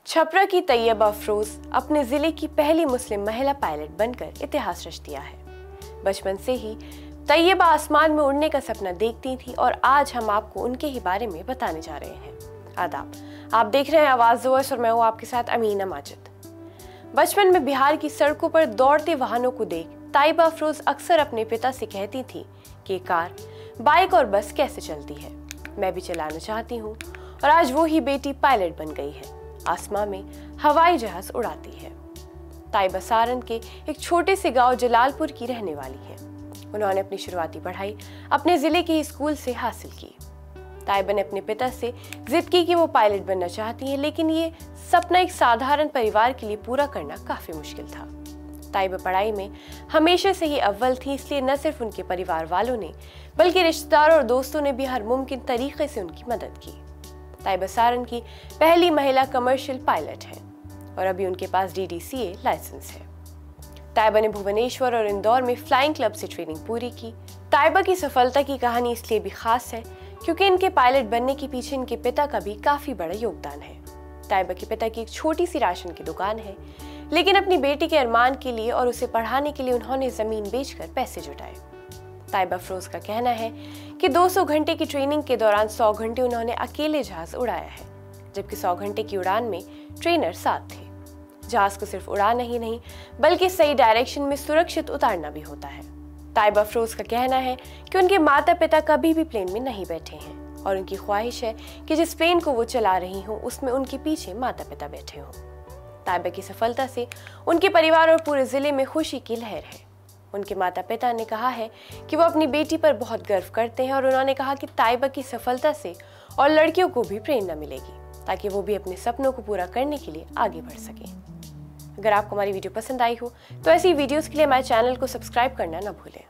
छपरा की तैयबा अफरोज अपने जिले की पहली मुस्लिम महिला पायलट बनकर इतिहास रच दिया है। बचपन से ही तैयबा आसमान में उड़ने का सपना देखती थी और आज हम आपको उनके ही बारे में बताने जा रहे हैं। आदाब, आप देख रहे हैं आवाज वॉइस और मैं हूँ आपके साथ अमीना माजिद। बचपन में बिहार की सड़कों पर दौड़ते वाहनों को देख तैयबा अफरोज अक्सर अपने पिता से कहती थी कि कार, बाइक और बस कैसे चलती है, मैं भी चलाना चाहती हूँ। और आज वो ही बेटी पायलट बन गई है, आसमां में हवाई जहाज उड़ाती है। तैयबा सारण के एक छोटे से गांव जलालपुर की रहने वाली है। उन्होंने अपनी शुरुआती पढ़ाई अपने जिले के स्कूल से हासिल की। तैयबा ने अपने पिता से जिद की कि वो पायलट बनना चाहती है, लेकिन ये सपना एक साधारण परिवार के लिए पूरा करना काफी मुश्किल था। तैयबा पढ़ाई में हमेशा से ही अव्वल थी, इसलिए न सिर्फ उनके परिवार वालों ने बल्कि रिश्तेदारों और दोस्तों ने भी हर मुमकिन तरीके से उनकी मदद की। तैयबा सारण की पहली महिला कमर्शियल पायलट है और अभी उनके पास DDCA लाइसेंस है। तैयबा ने भुवनेश्वर और इंदौर में फ्लाइंग क्लब से ट्रेनिंग पूरी की। तैयबा की सफलता की कहानी इसलिए भी खास है क्योंकि इनके पायलट बनने के पीछे इनके पिता का भी काफी बड़ा योगदान है। तैयबा के पिता की एक छोटी सी राशन की दुकान है, लेकिन अपनी बेटी के अरमान के लिए और उसे पढ़ाने के लिए उन्होंने जमीन बेचकर पैसे जुटाए। तैयबा अफरोज का कहना है कि 200 घंटे की ट्रेनिंग के दौरान 100 घंटे उन्होंने अकेले जहाज उड़ाया है, जबकि 100 घंटे की उड़ान में ट्रेनर साथ थे। जहाज को सिर्फ उड़ाना ही नहीं बल्कि सही डायरेक्शन में सुरक्षित उतारना भी होता है। तैयबा अफरोज का कहना है कि उनके माता पिता कभी भी प्लेन में नहीं बैठे हैं और उनकी ख्वाहिश है कि जिस प्लेन को वो चला रही हों उसमें उनके पीछे माता पिता बैठे हों। तैयबा की सफलता से उनके परिवार और पूरे जिले में खुशी की लहर है। उनके माता पिता ने कहा है कि वो अपनी बेटी पर बहुत गर्व करते हैं और उन्होंने कहा कि तैयबा की सफलता से और लड़कियों को भी प्रेरणा मिलेगी ताकि वो भी अपने सपनों को पूरा करने के लिए आगे बढ़ सकें। अगर आपको हमारी वीडियो पसंद आई हो तो ऐसी वीडियोस के लिए हमारे चैनल को सब्सक्राइब करना ना भूलें।